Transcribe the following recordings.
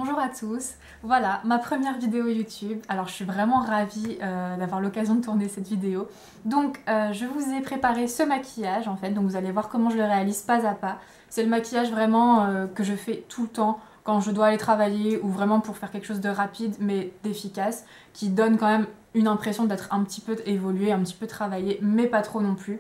Bonjour à tous, voilà ma première vidéo YouTube. Alors je suis vraiment ravie d'avoir l'occasion de tourner cette vidéo. Donc je vous ai préparé ce maquillage en fait, donc vous allez voir comment je le réalise pas à pas. C'est le maquillage vraiment que je fais tout le temps quand je dois aller travailler ou vraiment pour faire quelque chose de rapide mais d'efficace, qui donne quand même une impression d'être un petit peu évolué, un petit peu travaillé, mais pas trop non plus.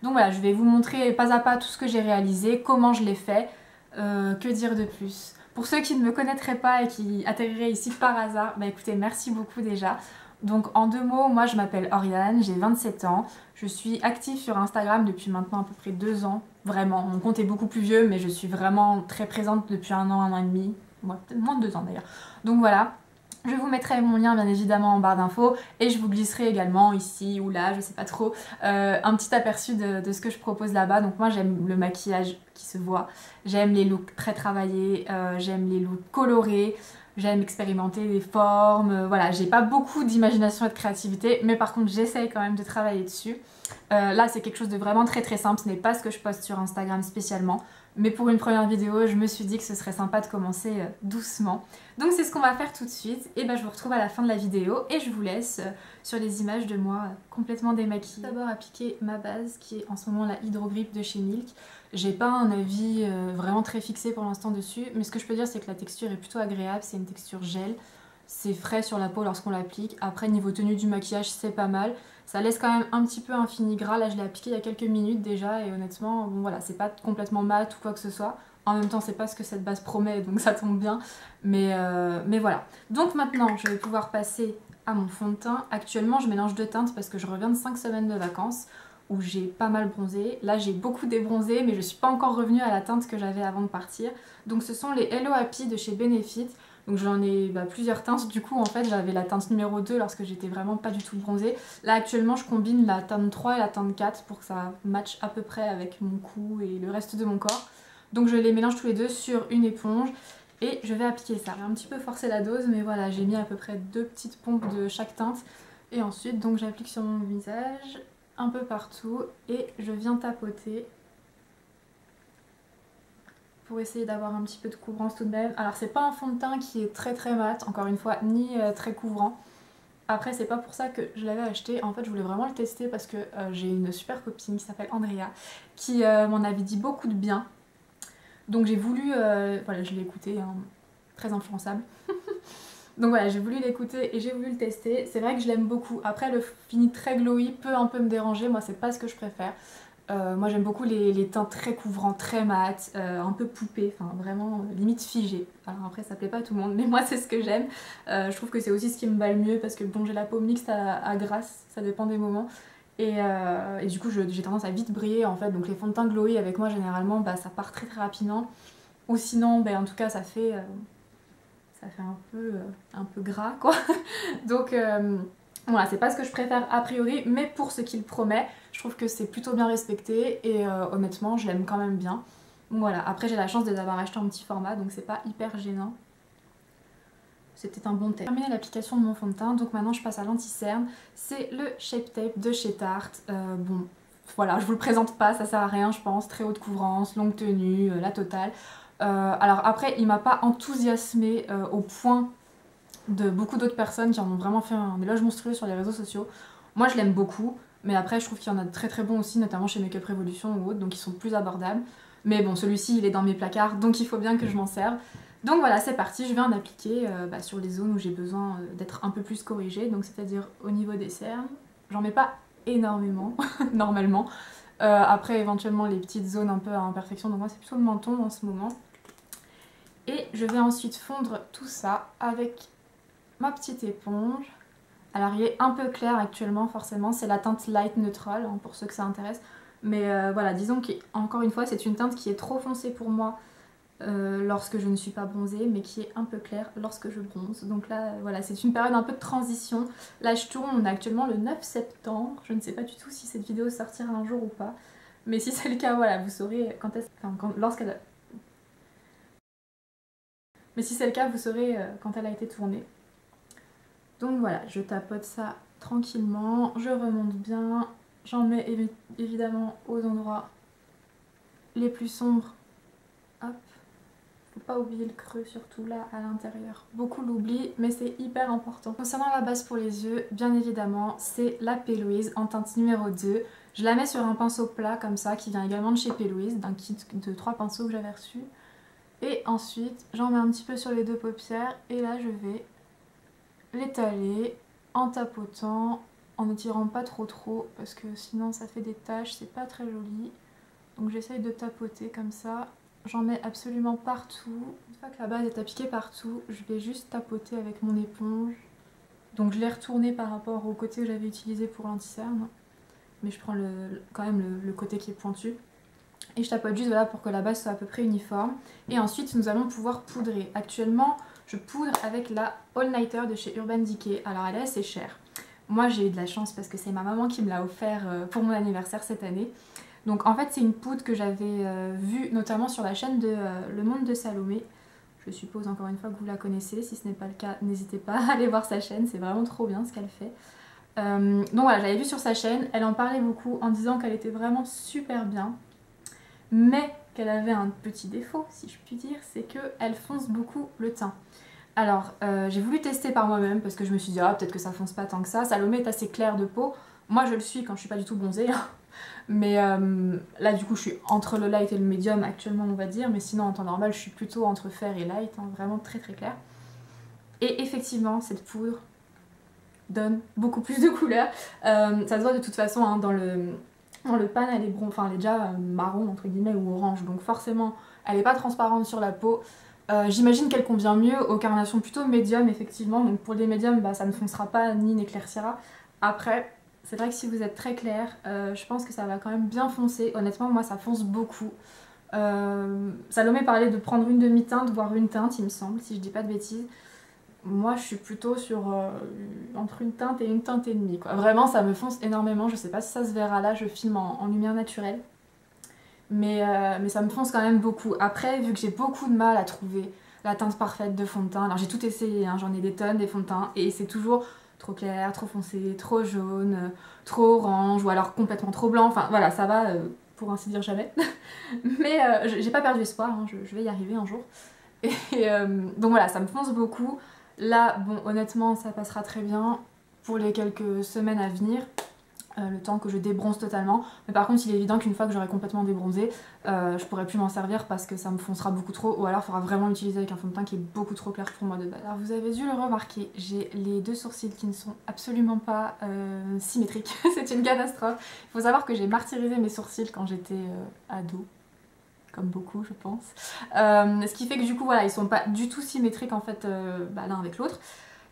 Donc voilà, je vais vous montrer pas à pas tout ce que j'ai réalisé, comment je l'ai fait, que dire de plus. Pour ceux qui ne me connaîtraient pas et qui atterriraient ici par hasard, bah écoutez, merci beaucoup déjà. Donc en deux mots, moi je m'appelle Oriane, j'ai 27 ans, je suis active sur Instagram depuis maintenant à peu près 2 ans, vraiment, mon compte est beaucoup plus vieux mais je suis vraiment très présente depuis un an et demi, ouais, peut-être moins de 2 ans d'ailleurs. Donc voilà, je vous mettrai mon lien bien évidemment en barre d'infos et je vous glisserai également ici ou là, je sais pas trop, un petit aperçu de ce que je propose là-bas. Donc moi j'aime le maquillage qui se voit, j'aime les looks très travaillés, j'aime les looks colorés, j'aime expérimenter les formes, voilà, j'ai pas beaucoup d'imagination et de créativité, mais par contre j'essaye quand même de travailler dessus. Là c'est quelque chose de vraiment très très simple, ce n'est pas ce que je poste sur Instagram spécialement, mais pour une première vidéo je me suis dit que ce serait sympa de commencer doucement. Donc c'est ce qu'on va faire tout de suite, et ben je vous retrouve à la fin de la vidéo et je vous laisse sur les images de moi complètement démaquillée. D'abord appliquer ma base qui est en ce moment la Hydro Grip de chez Milk. J'ai pas un avis vraiment très fixé pour l'instant dessus, mais ce que je peux dire c'est que la texture est plutôt agréable, c'est une texture gel, c'est frais sur la peau lorsqu'on l'applique. Après niveau tenue du maquillage c'est pas mal, ça laisse quand même un petit peu un fini gras, là je l'ai appliqué il y a quelques minutes déjà et honnêtement bon voilà, c'est pas complètement mat ou quoi que ce soit. En même temps c'est pas ce que cette base promet donc ça tombe bien, mais voilà. Donc maintenant je vais pouvoir passer à mon fond de teint. Actuellement je mélange deux teintes parce que je reviens de 5 semaines de vacances où j'ai pas mal bronzé. Là j'ai beaucoup débronzé mais je suis pas encore revenue à la teinte que j'avais avant de partir. Donc ce sont les Hello Happy de chez Benefit. Donc j'en ai plusieurs teintes, du coup en fait j'avais la teinte numéro 2 lorsque j'étais vraiment pas du tout bronzée. Là actuellement je combine la teinte 3 et la teinte 4 pour que ça matche à peu près avec mon cou et le reste de mon corps. Donc je les mélange tous les deux sur une éponge et je vais appliquer ça. J'ai un petit peu forcé la dose mais voilà, j'ai mis à peu près 2 petites pompes de chaque teinte. Et ensuite donc j'applique sur mon visage un peu partout et je viens tapoter pour essayer d'avoir un petit peu de couvrance tout de même. Alors c'est pas un fond de teint qui est très très mat, encore une fois, ni très couvrant. Après c'est pas pour ça que je l'avais acheté, en fait je voulais vraiment le tester parce que j'ai une super copine qui s'appelle Andrea qui m'en avait dit beaucoup de bien. Donc j'ai voulu, voilà je l'ai écouté, hein, très influençable. Donc voilà, j'ai voulu l'écouter et j'ai voulu le tester. C'est vrai que je l'aime beaucoup. Après le fini très glowy peut un peu me déranger, moi c'est pas ce que je préfère. Moi j'aime beaucoup les teints très couvrants, très mat, un peu poupée, enfin vraiment limite figé. Alors après ça plaît pas à tout le monde mais moi c'est ce que j'aime. Je trouve que c'est aussi ce qui me va le mieux parce que bon j'ai la peau mixte à grasse, ça dépend des moments. Et du coup j'ai tendance à vite briller en fait, donc les fonds de teint glowy avec moi généralement ça part très très rapidement. Ou sinon en tout cas ça fait un peu gras quoi. Donc voilà, c'est pas ce que je préfère a priori, mais pour ce qu'il promet, je trouve que c'est plutôt bien respecté et honnêtement je l'aime quand même bien. Voilà, après j'ai la chance de l'avoir acheté en petit format donc c'est pas hyper gênant. C'était un bon test. J'ai terminé l'application de mon fond de teint, donc maintenant je passe à l'anti-cerne. C'est le Shape Tape de chez Tarte. Bon, voilà, je vous le présente pas, ça sert à rien je pense. Très haute couvrance, longue tenue, la totale. Alors après, il m'a pas enthousiasmé au point de beaucoup d'autres personnes qui en ont vraiment fait un éloge monstrueux sur les réseaux sociaux. Moi je l'aime beaucoup, mais après je trouve qu'il y en a de très très bons aussi, notamment chez Make Up Revolution ou autres, donc ils sont plus abordables. Mais bon, celui-ci il est dans mes placards, donc il faut bien que je m'en serve. Donc voilà, c'est parti, je vais en appliquer sur les zones où j'ai besoin d'être un peu plus corrigée, donc c'est-à-dire au niveau des cernes. J'en mets pas énormément, normalement. Après éventuellement les petites zones un peu à imperfection, donc moi c'est plutôt le menton en ce moment. Et je vais ensuite fondre tout ça avec ma petite éponge. Alors il est un peu clair actuellement forcément, c'est la teinte Light Neutral hein, pour ceux que ça intéresse. Mais voilà, disons qu'encore une fois c'est une teinte qui est trop foncée pour moi lorsque je ne suis pas bronzée, mais qui est un peu claire lorsque je bronze. Donc là voilà, c'est une période un peu de transition. Là je tourne, on est actuellement le 9 septembre, je ne sais pas du tout si cette vidéo sortira un jour ou pas. Mais si c'est le cas, voilà, vous saurez quand est-ce... Enfin, lorsqu'elle... Mais si c'est le cas, vous saurez quand elle a été tournée. Donc voilà, je tapote ça tranquillement, je remonte bien, j'en mets évidemment aux endroits les plus sombres. Hop, faut Pas oublier le creux surtout là à l'intérieur. Beaucoup l'oublient mais c'est hyper important. Concernant la base pour les yeux, bien évidemment c'est la P. Louise en teinte numéro 2. Je la mets sur un pinceau plat comme ça qui vient également de chez P. Louise, d'un kit de 3 pinceaux que j'avais reçu. Et ensuite j'en mets un petit peu sur les deux paupières et là je vais l'étaler en tapotant, en n'étirant pas trop parce que sinon ça fait des taches, c'est pas très joli. Donc j'essaye de tapoter comme ça. J'en mets absolument partout. Une fois que la base est appliquée partout, je vais juste tapoter avec mon éponge. Donc je l'ai retournée par rapport au côté que j'avais utilisé pour l'anti-cerne. Mais je prends quand même le côté qui est pointu. Et je tapote juste voilà, pour que la base soit à peu près uniforme. Et ensuite nous allons pouvoir poudrer. Actuellement je poudre avec la All Nighter de chez Urban Decay. Alors elle est assez chère. Moi j'ai eu de la chance parce que c'est ma maman qui me l'a offert pour mon anniversaire cette année. Donc en fait c'est une poudre que j'avais vue notamment sur la chaîne de Le Monde de Salomé. Je suppose encore une fois que vous la connaissez, si ce n'est pas le cas n'hésitez pas à aller voir sa chaîne, c'est vraiment trop bien ce qu'elle fait. Donc voilà, j'avais vu sur sa chaîne, elle en parlait beaucoup en disant qu'elle était vraiment super bien. Mais qu'elle avait un petit défaut si je puis dire, c'est qu'elle fonce beaucoup le teint. Alors j'ai voulu tester par moi-même parce que je me suis dit ah peut-être que ça fonce pas tant que ça. Salomé est assez claire de peau, moi je le suis quand je suis pas du tout bronzée. Mais là du coup je suis entre le light et le médium actuellement on va dire, mais sinon en temps normal je suis plutôt entre fair et light, hein, vraiment très clair. Et effectivement cette poudre donne beaucoup plus de couleurs, ça se voit de toute façon hein, dans le pan elle est enfin elle est déjà marron entre guillemets ou orange, donc forcément elle n'est pas transparente sur la peau. J'imagine qu'elle convient mieux aux carnations plutôt médium effectivement, donc pour les médiums bah, ça ne foncera pas ni n'éclaircira. Après c'est vrai que si vous êtes très clair, je pense que ça va quand même bien foncer. Honnêtement, moi ça fonce beaucoup. Salomé parlait de prendre une demi-teinte, voire une teinte, il me semble, si je dis pas de bêtises. Moi je suis plutôt sur entre une teinte et une teinte et demie, quoi. Vraiment ça me fonce énormément, je sais pas si ça se verra là, je filme en lumière naturelle. Mais ça me fonce quand même beaucoup. Après, vu que j'ai beaucoup de mal à trouver la teinte parfaite de fond de teint, alors j'ai tout essayé, hein, j'en ai des tonnes des fonds de teint, et c'est toujours trop clair, trop foncé, trop jaune, trop orange, ou alors complètement trop blanc, enfin voilà, ça va pour ainsi dire jamais. Mais j'ai pas perdu espoir, hein, je vais y arriver un jour. Et donc voilà, ça me fonce beaucoup. Là, bon, honnêtement, ça passera très bien pour les quelques semaines à venir. Le temps que je débronze totalement, mais par contre il est évident qu'une fois que j'aurai complètement débronzé je pourrai plus m'en servir parce que ça me foncera beaucoup trop, ou alors il faudra vraiment l'utiliser avec un fond de teint qui est beaucoup trop clair pour moi de base. Alors vous avez dû le remarquer, j'ai les deux sourcils qui ne sont absolument pas symétriques. C'est une catastrophe. Il faut savoir que j'ai martyrisé mes sourcils quand j'étais ado, comme beaucoup je pense, ce qui fait que du coup voilà ils sont pas du tout symétriques en fait l'un avec l'autre.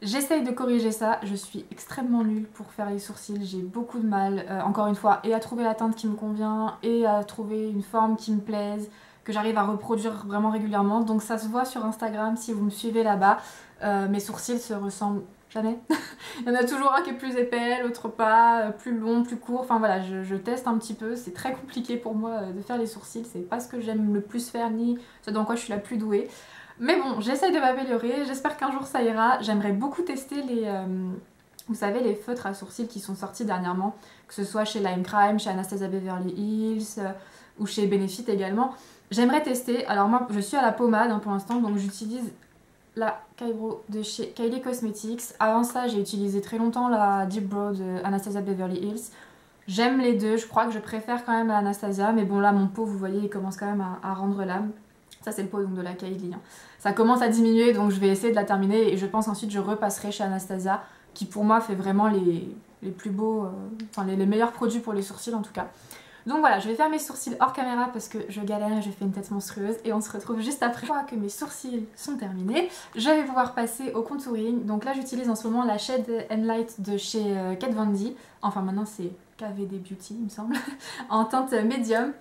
J'essaye de corriger ça, je suis extrêmement nulle pour faire les sourcils, j'ai beaucoup de mal, encore une fois, et à trouver la teinte qui me convient, et à trouver une forme qui me plaise, que j'arrive à reproduire vraiment régulièrement. Donc ça se voit sur Instagram si vous me suivez là-bas, mes sourcils se ressemblent jamais. Il y en a toujours un qui est plus épais, l'autre pas, plus long, plus court, enfin voilà, je teste un petit peu, c'est très compliqué pour moi de faire les sourcils, c'est pas ce que j'aime le plus faire, ni ce dans quoi je suis la plus douée. Mais bon, j'essaye de m'améliorer, j'espère qu'un jour ça ira. J'aimerais beaucoup tester vous savez, les feutres à sourcils qui sont sortis dernièrement, que ce soit chez Lime Crime, chez Anastasia Beverly Hills ou chez Benefit également. J'aimerais tester. Alors moi, je suis à la pommade hein, pour l'instant, donc j'utilise la Kybrow de chez Kylie Cosmetics. Avant ça, j'ai utilisé très longtemps la Deep Brow de Anastasia Beverly Hills. J'aime les deux, je crois que je préfère quand même la Anastasia, mais bon là, mon pot, vous voyez, il commence quand même à rendre l'âme. Ça c'est le pot donc, de la Kylie. Hein. Ça commence à diminuer donc je vais essayer de la terminer et je pense ensuite je repasserai chez Anastasia qui pour moi fait vraiment les plus beaux, enfin les meilleurs produits pour les sourcils en tout cas. Donc voilà, je vais faire mes sourcils hors caméra parce que je galère et je fais une tête monstrueuse et on se retrouve juste après. Une fois que mes sourcils sont terminés, je vais pouvoir passer au contouring. Donc là j'utilise en ce moment la Shade and Light de chez Kat Von D. Enfin maintenant c'est KVD Beauty il me semble, en teinte médium.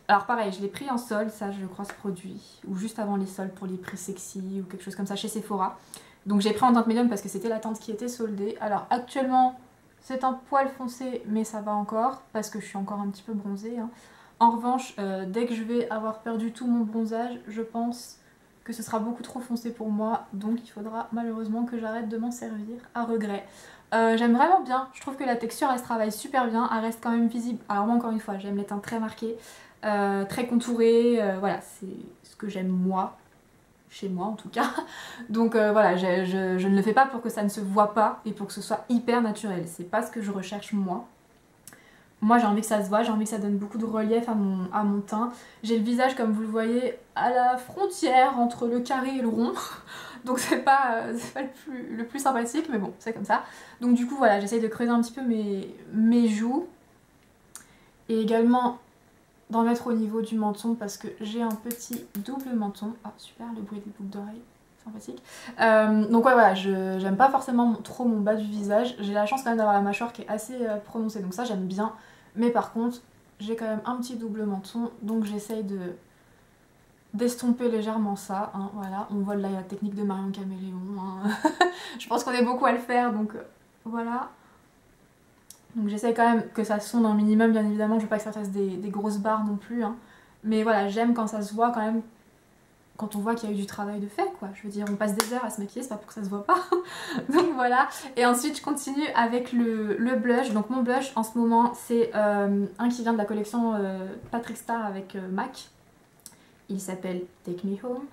Alors pareil, je l'ai pris en solde, ça je crois ce produit, ou juste avant les soldes pour les prix sexy ou quelque chose comme ça chez Sephora. Donc j'ai pris en teinte médium parce que c'était la teinte qui était soldée. Alors actuellement c'est un poil foncé mais ça va encore parce que je suis encore un petit peu bronzée. Hein. En revanche, dès que je vais avoir perdu tout mon bronzage, je pense que ce sera beaucoup trop foncé pour moi. Donc il faudra malheureusement que j'arrête de m'en servir à regret. J'aime vraiment bien, je trouve que la texture elle se travaille super bien, elle reste quand même visible. Alors moi encore une fois, j'aime les teintes très marquées. Très contouré, voilà, c'est ce que j'aime moi. chez moi en tout cas. Donc voilà, je ne le fais pas pour que ça ne se voit pas et pour que ce soit hyper naturel. C'est pas ce que je recherche moi. Moi j'ai envie que ça se voit, j'ai envie que ça donne beaucoup de relief à mon teint. J'ai le visage comme vous le voyez à la frontière entre le carré et le rond. Donc c'est pas le plus sympathique mais bon c'est comme ça. Donc du coup voilà, j'essaye de creuser un petit peu mes joues. Et également d'en mettre au niveau du menton parce que j'ai un petit double menton. Ah super, le bruit des boucles d'oreilles, sympathique. Donc ouais voilà, j'aime pas forcément trop mon bas du visage. J'ai la chance quand même d'avoir la mâchoire qui est assez prononcée, donc ça j'aime bien. Mais par contre, j'ai quand même un petit double menton, donc j'essaye d'estomper légèrement ça, hein, voilà. On voit là la technique de Marion Caméléon, hein. Je pense qu'on est beaucoup à le faire, donc voilà. Donc j'essaie quand même que ça sonde un minimum, bien évidemment, je veux pas que ça fasse des grosses barres non plus, hein. Mais voilà, j'aime quand ça se voit quand même, quand on voit qu'il y a eu du travail de fait, quoi. Je veux dire, on passe des heures à se maquiller, c'est pas pour que ça se voit pas. Donc voilà, et ensuite je continue avec le blush. Donc mon blush en ce moment, c'est un qui vient de la collection Patrick Star avec MAC. Il s'appelle Take Me Home.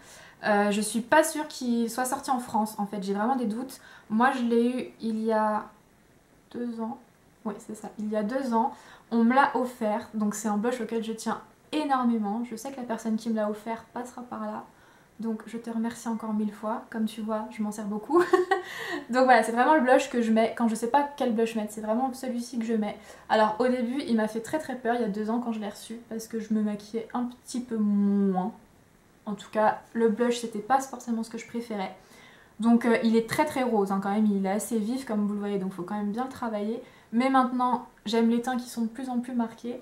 Je suis pas sûre qu'il soit sorti en France, en fait, j'ai vraiment des doutes. Moi je l'ai eu il y a 2 ans. Oui, c'est ça, il y a 2 ans, on me l'a offert, donc c'est un blush auquel je tiens énormément. Je sais que la personne qui me l'a offert passera par là, donc je te remercie encore 1000 fois. Comme tu vois, je m'en sers beaucoup. Donc voilà, c'est vraiment le blush que je mets quand je sais pas quel blush mettre, c'est vraiment celui-ci que je mets. Alors au début, il m'a fait très peur il y a 2 ans quand je l'ai reçu, parce que je me maquillais un petit peu moins. En tout cas, le blush c'était pas forcément ce que je préférais. Donc il est très rose hein, quand même, il est assez vif comme vous le voyez, donc il faut quand même bien le travailler. Mais maintenant, j'aime les teints qui sont de plus en plus marqués.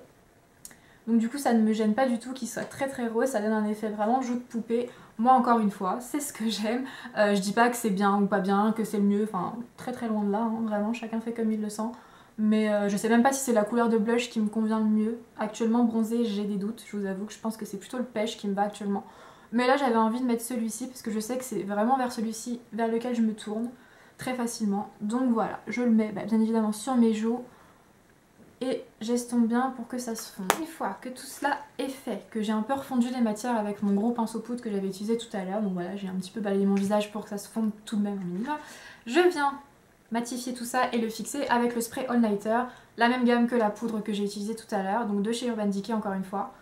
Donc du coup, ça ne me gêne pas du tout qu'il soit très rose, ça donne un effet vraiment joue de poupée. Moi, encore une fois, c'est ce que j'aime. Je dis pas que c'est bien ou pas bien, que c'est le mieux, enfin très loin de là, hein, vraiment, chacun fait comme il le sent. Mais je sais même pas si c'est la couleur de blush qui me convient le mieux. Actuellement, bronzé, j'ai des doutes, je vous avoue que je pense que c'est plutôt le pêche qui me va actuellement. Mais là, j'avais envie de mettre celui-ci parce que je sais que c'est vraiment vers celui-ci vers lequel je me tourne très facilement. Donc voilà, je le mets bien évidemment sur mes joues et j'estompe bien pour que ça se fonde. Une fois que tout cela est fait, que j'ai un peu refondu les matières avec mon gros pinceau poudre que j'avais utilisé tout à l'heure, donc voilà, j'ai un petit peu balayé mon visage pour que ça se fonde tout de même au minimum, je viens matifier tout ça et le fixer avec le spray All Nighter, la même gamme que la poudre que j'ai utilisée tout à l'heure, donc de chez Urban Decay encore une fois.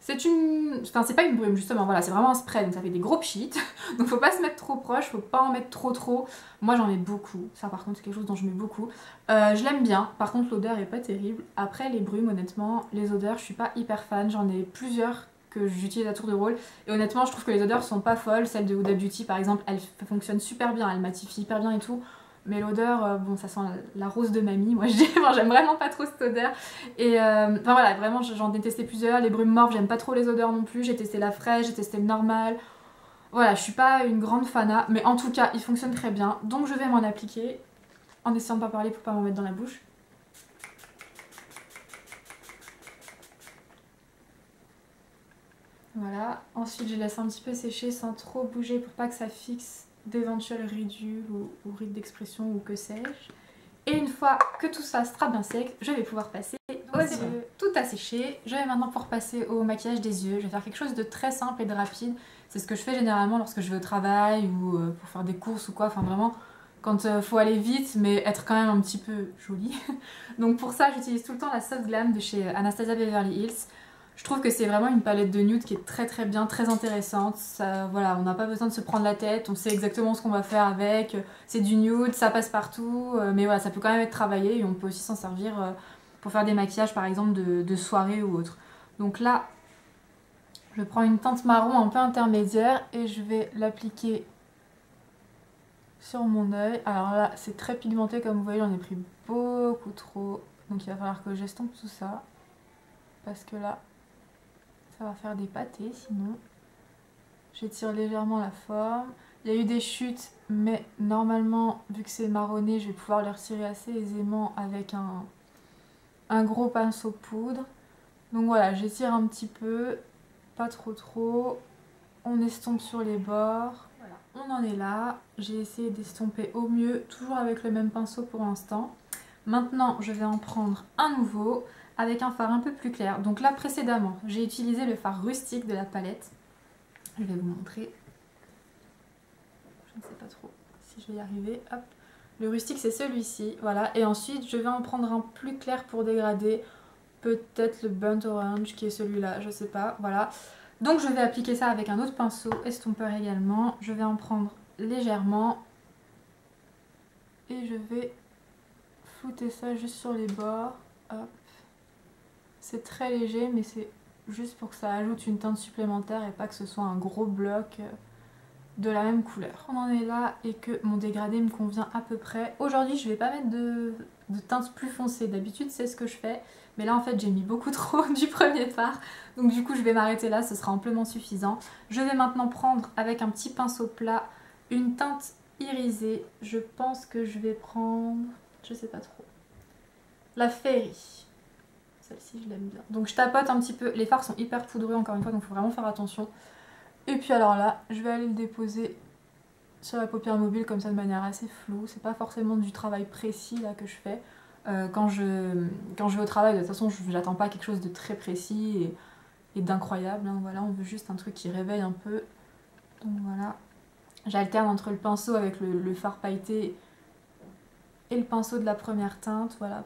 C'est une... Enfin c'est pas une brume justement, voilà, c'est vraiment un spray, donc ça fait des gros pchits, donc faut pas se mettre trop proche, faut pas en mettre trop. Moi j'en mets beaucoup, ça par contre c'est quelque chose dont je mets beaucoup. Je l'aime bien, par contre l'odeur est pas terrible. Après les brumes honnêtement, les odeurs je suis pas hyper fan, j'en ai plusieurs que j'utilise à tour de rôle et honnêtement je trouve que les odeurs sont pas folles. Celle de Huda Beauty par exemple, elle fonctionne super bien, elle matifie hyper bien et tout. Mais l'odeur, bon ça sent la rose de mamie, moi je dis, enfin, j'aime vraiment pas trop cette odeur. Et enfin voilà, vraiment j'en ai testé plusieurs, les brumes mortes, j'aime pas trop les odeurs non plus, j'ai testé la fraîche, j'ai testé le normal. Voilà, je suis pas une grande fana, mais en tout cas il fonctionne très bien, donc je vais m'en appliquer en essayant de pas parler pour pas m'en mettre dans la bouche. Voilà, ensuite je laisse un petit peu sécher sans trop bouger pour pas que ça fixe d'éventuels ridules ou rides d'expression ou que sais-je. Et une fois que tout ça sera bien sec, je vais pouvoir passer aux yeux. Tout a séché, je vais maintenant pouvoir passer au maquillage des yeux. Je vais faire quelque chose de très simple et de rapide. C'est ce que je fais généralement lorsque je vais au travail ou pour faire des courses ou quoi. Enfin vraiment, quand faut aller vite mais être quand même un petit peu jolie. Donc pour ça, j'utilise tout le temps la Soft Glam de chez Anastasia Beverly Hills. Je trouve que c'est vraiment une palette de nude qui est très bien, très intéressante. Ça, voilà, on n'a pas besoin de se prendre la tête, on sait exactement ce qu'on va faire avec. C'est du nude, ça passe partout, mais voilà, ça peut quand même être travaillé et on peut aussi s'en servir pour faire des maquillages par exemple de soirée ou autre. Donc là, je prends une teinte marron un peu intermédiaire et je vais l'appliquer sur mon œil. Alors là, c'est très pigmenté comme vous voyez, j'en ai pris beaucoup trop. Donc il va falloir que j'estompe tout ça. Parce que là, ça va faire des pâtés sinon. J'étire légèrement la forme. Il y a eu des chutes, mais normalement, vu que c'est marronné, je vais pouvoir les retirer assez aisément avec un gros pinceau poudre. Donc voilà, j'étire un petit peu, pas trop. On estompe sur les bords. Voilà, on en est là. J'ai essayé d'estomper au mieux, toujours avec le même pinceau pour l'instant. Maintenant, je vais en prendre un nouveau avec un fard un peu plus clair. Donc là, précédemment, j'ai utilisé le fard rustique de la palette. Je vais vous montrer. Je ne sais pas trop si je vais y arriver. Hop. Le rustique c'est celui-ci, voilà. Et ensuite je vais en prendre un plus clair pour dégrader. Peut-être le burnt orange qui est celui-là, je sais pas, voilà. Donc je vais appliquer ça avec un autre pinceau, estompeur également. Je vais en prendre légèrement. Et je vais flouter ça juste sur les bords. Hop. C'est très léger mais c'est juste pour que ça ajoute une teinte supplémentaire et pas que ce soit un gros bloc de la même couleur. On en est là et que mon dégradé me convient à peu près. Aujourd'hui je vais pas mettre de teinte plus foncée, d'habitude c'est ce que je fais. Mais là en fait j'ai mis beaucoup trop du premier part. Donc du coup je vais m'arrêter là, ce sera amplement suffisant. Je vais maintenant prendre avec un petit pinceau plat une teinte irisée. Je pense que je vais prendre, je sais pas trop, la Fairy. Celle-ci je l'aime bien. Donc je tapote un petit peu, les fards sont hyper poudreux encore une fois donc il faut vraiment faire attention. Et puis alors là, je vais aller le déposer sur la paupière mobile comme ça de manière assez floue. C'est pas forcément du travail précis là que je fais. Quand je vais au travail, de toute façon, j'attends pas quelque chose de très précis et d'incroyable. Hein, voilà, on veut juste un truc qui réveille un peu. Donc voilà. J'alterne entre le pinceau avec le fard pailleté et le pinceau de la première teinte, voilà,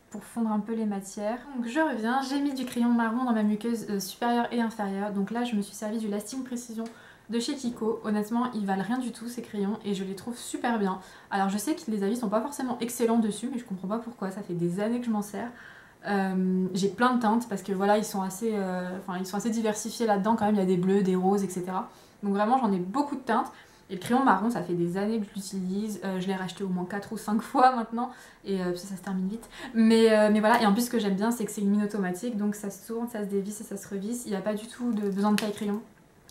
pour fondre un peu les matières. Donc je reviens, j'ai mis du crayon marron dans ma muqueuse supérieure et inférieure. Donc là, je me suis servi du Lasting Precision de chez Kiko. Honnêtement, ils valent rien du tout ces crayons et je les trouve super bien. Alors je sais que les avis sont pas forcément excellents dessus, mais je comprends pas pourquoi, ça fait des années que je m'en sers. J'ai plein de teintes parce que voilà, ils sont assez diversifiés là-dedans quand même, il y a des bleus, des roses, etc. Donc vraiment, j'en ai beaucoup de teintes. Et le crayon marron, ça fait des années que je l'utilise, je l'ai racheté au moins 4 ou 5 fois maintenant, et ça se termine vite. Mais voilà, et en plus ce que j'aime bien, c'est que c'est une mine automatique, donc ça se tourne, ça se dévisse et ça se revisse, il n'y a pas du tout de besoin de taille crayon.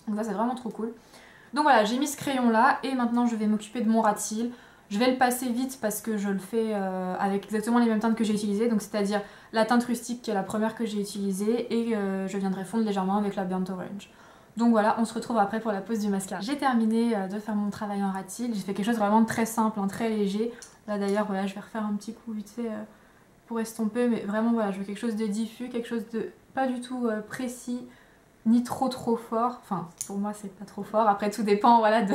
Donc ça c'est vraiment trop cool. Donc voilà, j'ai mis ce crayon là, et maintenant je vais m'occuper de mon rat-il. Je vais le passer vite parce que je le fais avec exactement les mêmes teintes que j'ai utilisées, donc c'est-à-dire la teinte rustique qui est la première que j'ai utilisée, et je viendrai fondre légèrement avec la burnt orange. Donc voilà, on se retrouve après pour la pose du mascara. J'ai terminé de faire mon travail en rat-il. J'ai fait quelque chose vraiment de très simple, hein, très léger. Là d'ailleurs, voilà, je vais refaire un petit coup vite fait pour estomper. Mais vraiment, voilà, je veux quelque chose de diffus, quelque chose de pas du tout précis, ni trop fort. Enfin, pour moi, c'est pas trop fort. Après, tout dépend voilà, de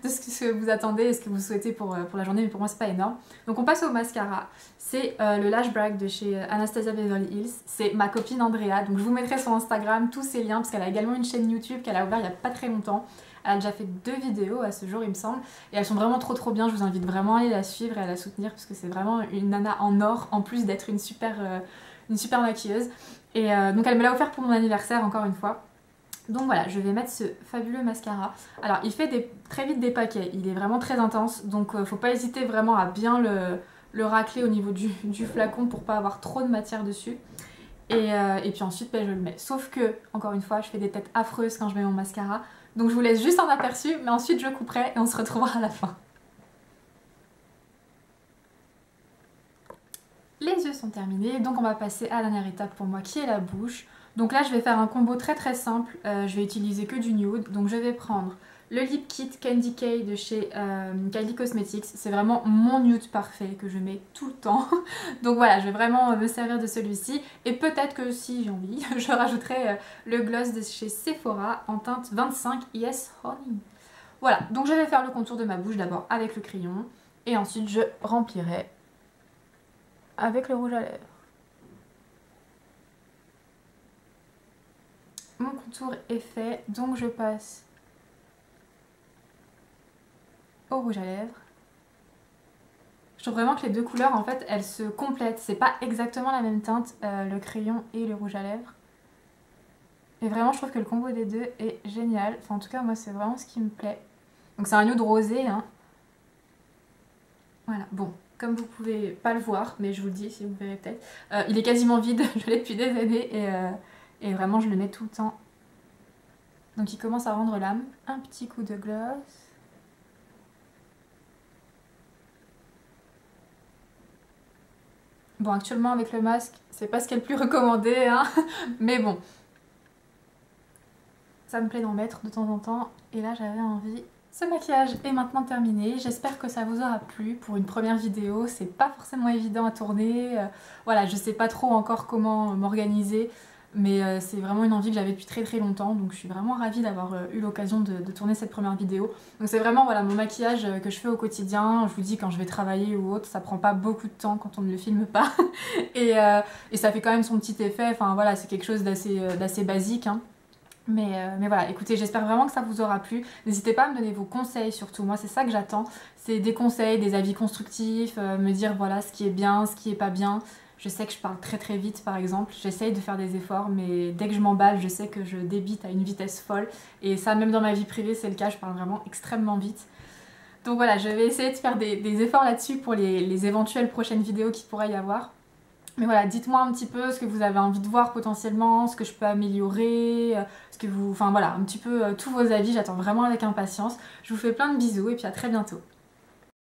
ce que vous attendez et ce que vous souhaitez pour la journée. Mais pour moi, c'est pas énorme. Donc on passe au mascara. C'est le Lash Brag de chez Anastasia Beverly Hills. C'est ma copine Andrea. Donc je vous mettrai son Instagram, tous ses liens, parce qu'elle a également une chaîne YouTube qu'elle a ouvert il y a pas très longtemps. Elle a déjà fait 2 vidéos à ce jour, il me semble. Et elles sont vraiment trop bien. Je vous invite vraiment à aller la suivre et à la soutenir, parce que c'est vraiment une nana en or, en plus d'être une super maquilleuse. Et donc elle me l'a offert pour mon anniversaire, encore une fois. Donc voilà, je vais mettre ce fabuleux mascara. Alors il fait très vite des paquets, il est vraiment très intense, donc faut pas hésiter vraiment à bien le racler au niveau du flacon pour pas avoir trop de matière dessus. Et puis ensuite je le mets. Sauf que, encore une fois, je fais des têtes affreuses quand je mets mon mascara. Donc je vous laisse juste en aperçu, mais ensuite je couperai et on se retrouvera à la fin. Les yeux sont terminés, donc on va passer à la dernière étape pour moi qui est la bouche. Donc là je vais faire un combo très simple, je vais utiliser que du nude. Donc je vais prendre le Lip Kit Candy K de chez Kylie Cosmetics. C'est vraiment mon nude parfait que je mets tout le temps. Donc voilà, je vais vraiment me servir de celui-ci. Et peut-être que si j'ai envie, je rajouterai le gloss de chez Sephora en teinte 25 Yes Honey. Voilà, donc je vais faire le contour de ma bouche d'abord avec le crayon. Et ensuite je remplirai avec le rouge à lèvres. Mon contour est fait, donc je passe au rouge à lèvres. Je trouve vraiment que les deux couleurs en fait elles se complètent, c'est pas exactement la même teinte, le crayon et le rouge à lèvres. Et vraiment je trouve que le combo des deux est génial, enfin en tout cas moi c'est vraiment ce qui me plaît. Donc c'est un nude rosé hein. Voilà, bon, comme vous pouvez pas le voir, mais je vous le dis si vous verrez peut-être, il est quasiment vide, je l'ai depuis des années et vraiment je le mets tout le temps. Donc il commence à rendre l'âme. Un petit coup de gloss. Bon, actuellement avec le masque, c'est pas ce qui est le plus recommandé, hein. Mais bon. Ça me plaît d'en mettre de temps en temps. Et là, j'avais envie. Ce maquillage est maintenant terminé. J'espère que ça vous aura plu pour une première vidéo. C'est pas forcément évident à tourner. Voilà, je sais pas trop encore comment m'organiser. mais c'est vraiment une envie que j'avais depuis très très longtemps, donc je suis vraiment ravie d'avoir eu l'occasion de tourner cette première vidéo. Donc c'est vraiment voilà, mon maquillage que je fais au quotidien. Je vous dis, quand je vais travailler ou autre, ça prend pas beaucoup de temps quand on ne le filme pas. Et ça fait quand même son petit effet. Enfin voilà, c'est quelque chose d'assez basique, hein. Mais voilà, écoutez, j'espère vraiment que ça vous aura plu. N'hésitez pas à me donner vos conseils surtout, moi c'est ça que j'attends. C'est des conseils, des avis constructifs, me dire voilà ce qui est bien, ce qui est pas bien. Je sais que je parle très très vite par exemple, j'essaye de faire des efforts, mais dès que je m'emballe, je sais que je débite à une vitesse folle. Et ça, même dans ma vie privée, c'est le cas, je parle vraiment extrêmement vite. Donc voilà, je vais essayer de faire des efforts là-dessus pour les éventuelles prochaines vidéos qu'il pourrait y avoir. Mais voilà, dites-moi un petit peu ce que vous avez envie de voir potentiellement, ce que je peux améliorer, ce que vous... Enfin voilà, un petit peu tous vos avis, j'attends vraiment avec impatience. Je vous fais plein de bisous et puis à très bientôt.